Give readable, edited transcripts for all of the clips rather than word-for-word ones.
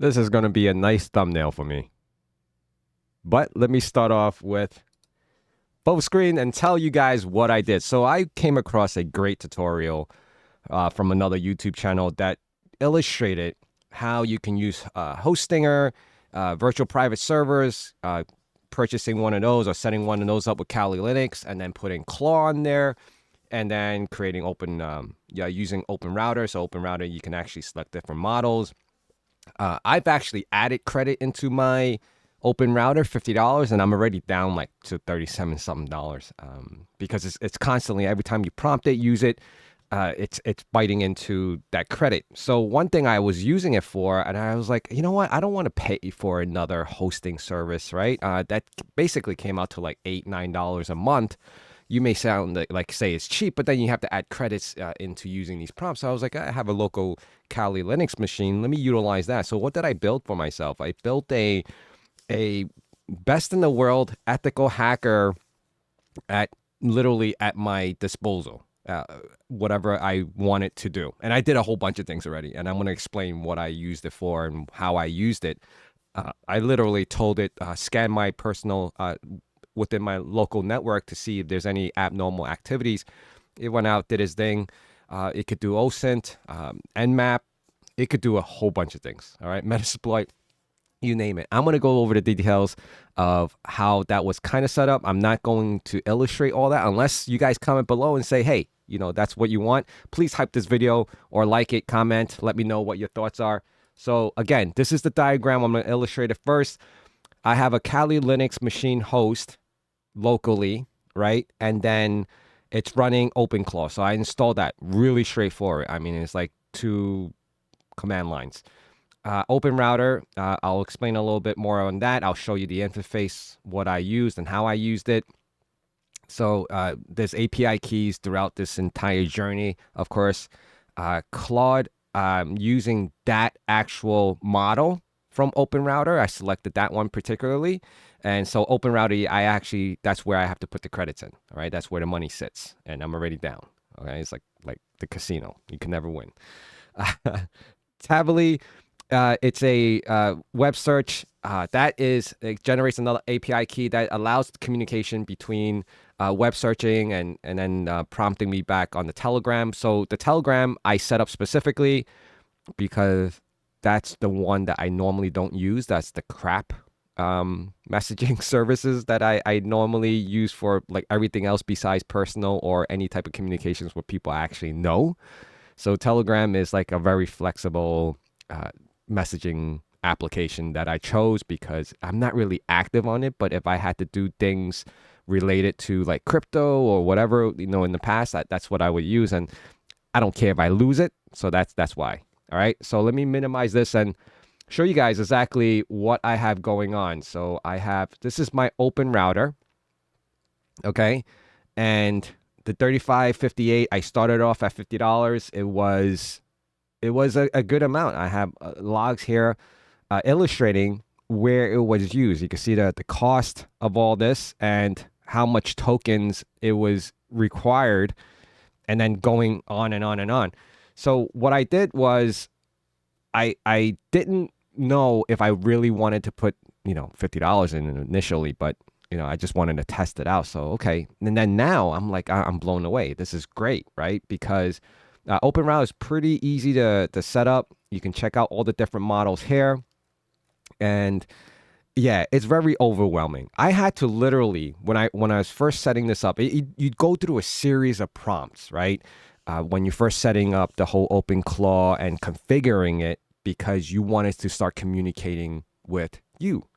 This is going to be a nice thumbnail for me. But let me start off with full screen and tell you guys what I did. So I came across a great tutorial from another YouTube channel that illustrated how you can use Hostinger, virtual private servers, purchasing one of those or setting one of those up with Kali Linux, and then putting Claw on there, and then creating using OpenRouter. So OpenRouter, you can actually select different models. I've actually added credit into my OpenRouter, $50, and I'm already down like to 37 something dollars, because it's constantly, every time you prompt it, use it, it's biting into that credit. So one thing I was using it for, and I was like, you know what, I don't want to pay for another hosting service, right? That basically came out to like $8-9 a month. You may sound like say it's cheap, but then you have to add credits into using these prompts. So I was like, I have a local Kali Linux machine. Let me utilize that. So what did I build for myself? I built a best in the world ethical hacker literally at my disposal, whatever I want it to do. And I did a whole bunch of things already, and I'm going to explain what I used it for and how I used it. I literally told it, scan my personal within my local network to see if there's any abnormal activities. It went out, did its thing. It could do OSINT, Nmap. It could do a whole bunch of things. All right, Metasploit, you name it. I'm going to go over the details of how that was kind of set up. I'm not going to illustrate all that unless you guys comment below and say, hey, that's what you want. Please hype this video or like it, comment, let me know what your thoughts are. So again, this is the diagram. I'm going to illustrate it first. I have a Kali Linux machine host locally, right? And then it's running OpenClaw. So I installed that. Really straightforward. I mean, it's like 2 command lines. OpenRouter, I'll explain a little bit more on that. I'll show you the interface, what I used and how I used it. So there's API keys throughout this entire journey. Of course, Claude, using that actual model from OpenRouter, I selected that one particularly. And so OpenRouter, that's where I have to put the credits in. All right, that's where the money sits, and I'm already down. Okay, it's like the casino. You can never win. Tavily, it's a web search. It generates another API key that allows communication between web searching and then prompting me back on the Telegram. So the Telegram I set up specifically because that's the one that I normally don't use. That's the crap messaging services that I normally use for like everything else besides personal or any type of communications with people I actually know. So Telegram is like a very flexible messaging application that I chose because I'm not really active on it. But if I had to do things related to like crypto or whatever, in the past, that's what I would use. And I don't care if I lose it. So that's why. All right. So let me minimize this and show you guys exactly what I have going on. So this is my OpenRouter. Okay. And the 3558, I started off at $50. It was a good amount. I have logs here illustrating where it was used. You can see the cost of all this and how much tokens it was required, and then going on and on and on. So what I did was I didn't know if I really wanted to put, $50 in initially, but I just wanted to test it out. So, okay. And then now I'm like, I'm blown away. This is great, right? Because OpenRouter is pretty easy to set up. You can check out all the different models here. And yeah, it's very overwhelming. I had to literally, when I was first setting this up, you'd go through a series of prompts, right? When you're first setting up the whole OpenClaw and configuring it, because you wanted to start communicating with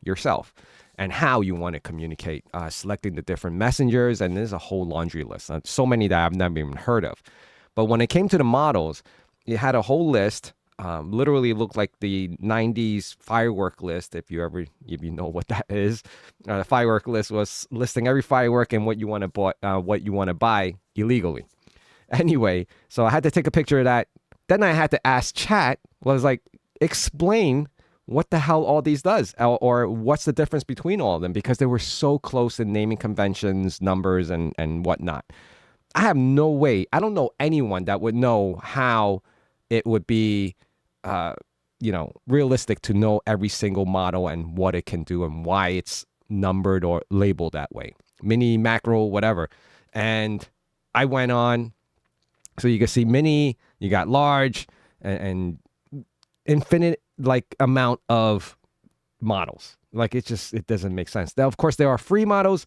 yourself, and how you want to communicate, selecting the different messengers, and there's a whole laundry list. So many that I've never even heard of. But when it came to the models, it had a whole list. Literally looked like the 90s firework list, if you know what that is. The firework list was listing every firework and what you want to buy illegally. Anyway, so I had to take a picture of that. Then I had to ask chat, explain what the hell all these does, or what's the difference between all of them, because they were so close in naming conventions, numbers, and whatnot. I have no way. I don't know anyone that would know how it would be realistic to know every single model and what it can do and why it's numbered or labeled that way. Mini, macro, whatever. And I went on. So you can see mini, you got large, and infinite like amount of models. Like it doesn't make sense. Now, of course, there are free models.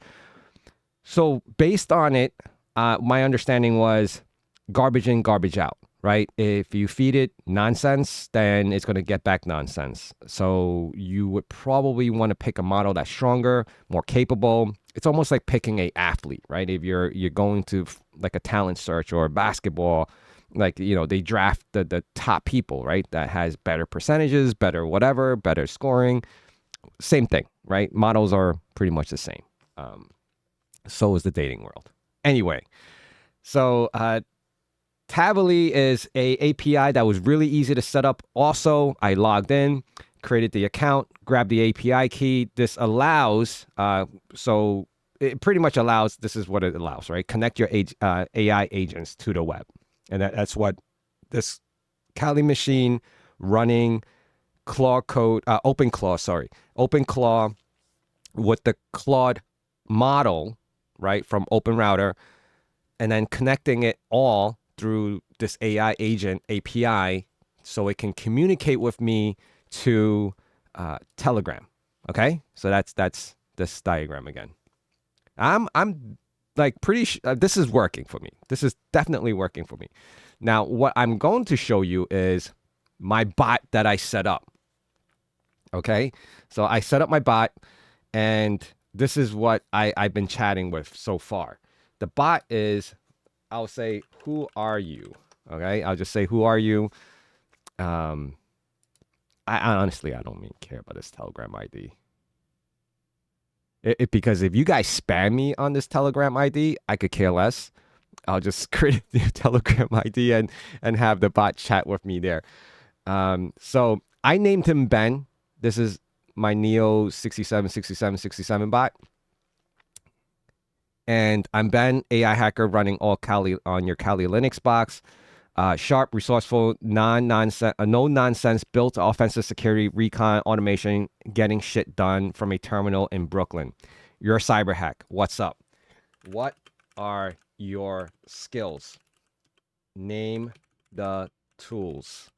So based on it, my understanding was garbage in, garbage out, right? If you feed it nonsense, then it's going to get back nonsense. So you would probably want to pick a model that's stronger, more capable. It's almost like picking a athlete, right? If you're going to like a talent search or basketball, like, they draft the top people, right? That has better percentages, better whatever, better scoring. Same thing, right? Models are pretty much the same. So is the dating world. Anyway, so Tavily is a API that was really easy to set up. Also, I logged in, created the account, grabbed the API key. This allows, so it pretty much allows, this is what it allows, right? Connect your AI agents to the web. And that's what this Kali machine running Claude code, OpenClaw with the Claude model, right, from OpenRouter, and then connecting it all through this AI agent API so it can communicate with me to Telegram. Okay, so that's this diagram again. I'm like pretty sure this is working for me. This is definitely working for me. Now, what I'm going to show you is my bot that I set up. Okay, so I set up my bot, and this is what I've been chatting with so far. The bot is, I'll say, who are you? Okay, I'll just say, who are you? I honestly, I don't even care about this Telegram ID. Because if you guys spam me on this Telegram ID, I could care less. I'll just create a new Telegram ID and have the bot chat with me there. So I named him Ben. This is my Neo 676767 bot. And I'm Ben, AI hacker running all Kali on your Kali Linux box. Sharp, resourceful, no nonsense, built offensive security, recon, automation, getting shit done from a terminal in Brooklyn. You're a cyber hack. What's up? What are your skills? Name the tools.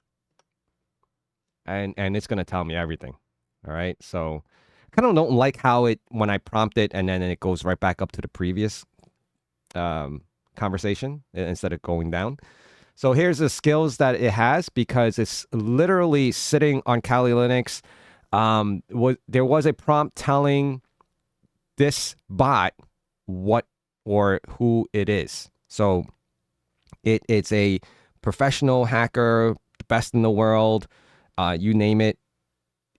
And it's gonna tell me everything. All right. So I kind of don't like how when I prompt it and then it goes right back up to the previous conversation instead of going down. So here's the skills that it has, because it's literally sitting on Kali Linux. There was a prompt telling this bot what or who it is. So it's a professional hacker, best in the world. You name it,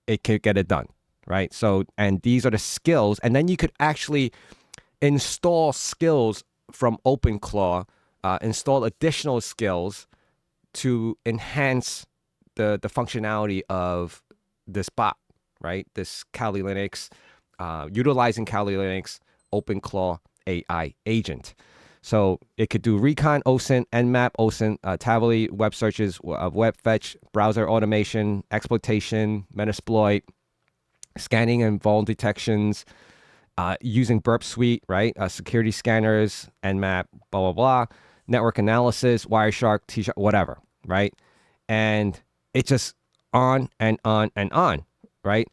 it could get it done, right? So, and these are the skills. And then you could actually install skills from OpenClaw, install additional skills to enhance the functionality of this bot, right? This Kali Linux, utilizing Kali Linux OpenClaw AI agent. So it could do recon, OSINT, Nmap, OSINT, Tavily, web searches, web fetch, browser automation, exploitation, Metasploit, scanning and vuln detections, using Burp Suite, right? Security scanners, Nmap, blah, blah, blah. Network analysis, Wireshark, T-Shark, whatever, right? And it just on and on and on, right?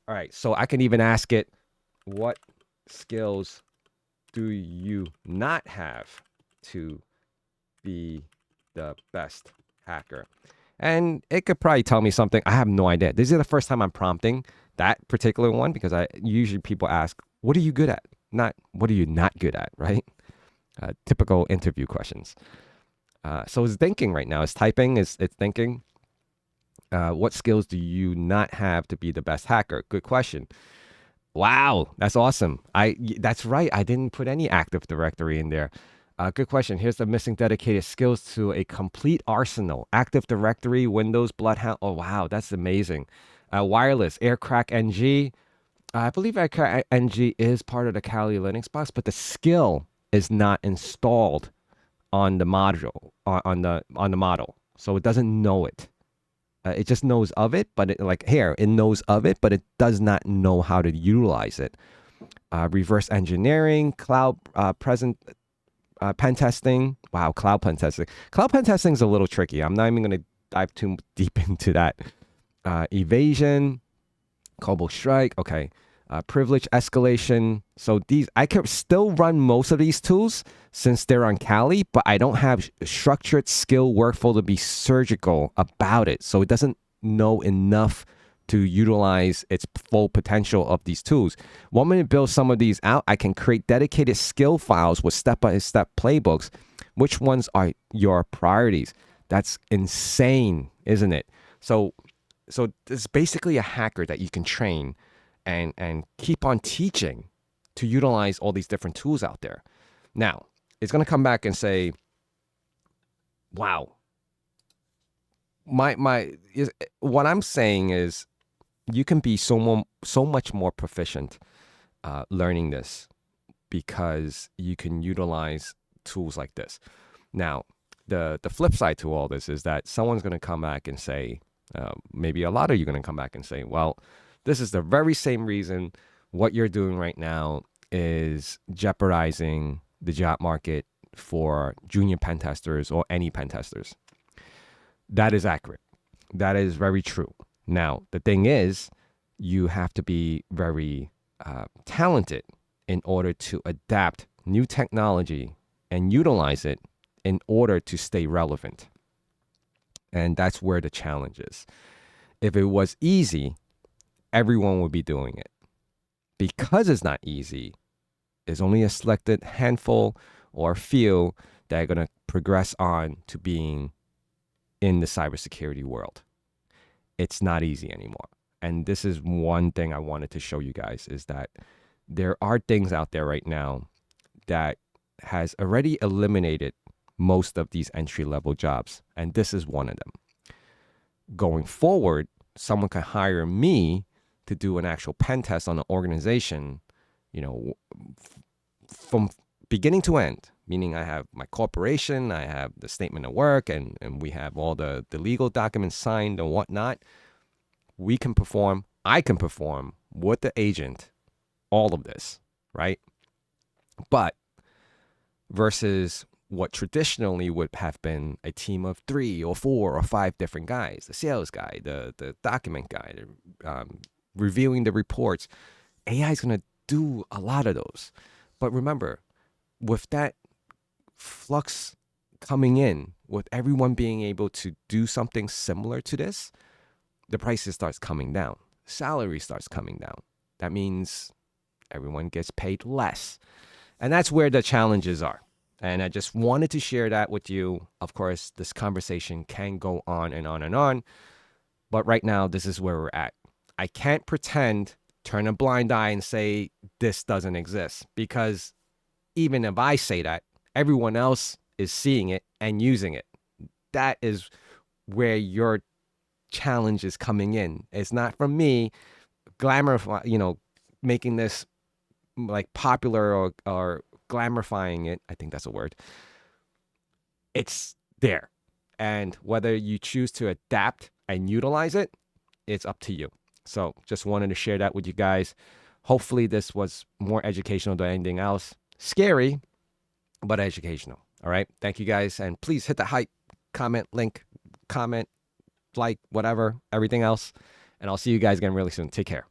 All right, so I can even ask it, what skills do you not have to be the best hacker? And it could probably tell me something. I have no idea. This is the first time I'm prompting that particular one, because usually people ask, what are you good at? Not, what are you not good at, right? Typical interview questions. So it's thinking right now. It's typing, it's thinking. What skills do you not have to be the best hacker? Good question. Wow, that's awesome. That's right. I didn't put any Active Directory in there. Good question. Here's the missing dedicated skills to a complete arsenal. Active Directory, Windows, Bloodhound. Oh, wow, that's amazing. Wireless, Aircrack NG. I believe Aircrack NG is part of the Kali Linux box, but the skill is not installed on the module, on the model, so it doesn't know it. It just knows of it, but it knows of it, but it does not know how to utilize it. Reverse engineering, cloud pen testing. Wow, cloud pen testing. Cloud pen testing is a little tricky. I'm not even going to dive too deep into that. Evasion, Cobalt Strike. Okay. Privilege escalation. So I can still run most of these tools since they're on Kali, but I don't have structured skill workflow to be surgical about it. So it doesn't know enough to utilize its full potential of these tools. Want me to build some of these out? I can create dedicated skill files with step-by-step playbooks. Which ones are your priorities? That's insane, isn't it? So it's basically a hacker that you can train and keep on teaching to utilize all these different tools out there. Now, it's going to come back and say, wow, what I'm saying is you can be so much more proficient learning this because you can utilize tools like this. Now, the flip side to all this is that someone's going to come back and say, maybe a lot of you are going to come back and say, well, this is the very same reason what you're doing right now is jeopardizing the job market for junior pen testers or any pen testers. That is accurate. That is very true. Now, the thing is, you have to be very talented in order to adapt new technology and utilize it in order to stay relevant. And that's where the challenge is. If it was easy, everyone would be doing it. Because it's not easy, there's only a selected handful or few that are going to progress on to being in the cybersecurity world. It's not easy anymore. And this is one thing I wanted to show you guys is that there are things out there right now that has already eliminated most of these entry-level jobs. And this is one of them. Going forward, someone can hire me to do an actual pen test on an organization, from beginning to end, meaning I have my corporation, I have the statement of work, and we have all the legal documents signed and whatnot. I can perform with the agent all of this, right? But versus what traditionally would have been a team of 3 or 4 or 5 different guys, the sales guy, the document guy, reviewing the reports. AI is going to do a lot of those. But remember, with that flux coming in, with everyone being able to do something similar to this, the prices starts coming down. Salary starts coming down. That means everyone gets paid less. And that's where the challenges are. And I just wanted to share that with you. Of course, this conversation can go on and on and on. But right now, this is where we're at. I can't pretend, turn a blind eye and say this doesn't exist. Because even if I say that, everyone else is seeing it and using it. That is where your challenge is coming in. It's not from me making this like popular or glamourifying it. I think that's a word. It's there. And whether you choose to adapt and utilize it, it's up to you. So just wanted to share that with you guys. Hopefully this was more educational than anything else. Scary, but educational. All right. Thank you guys. And please hit the hype, comment, like, whatever, everything else. And I'll see you guys again really soon. Take care.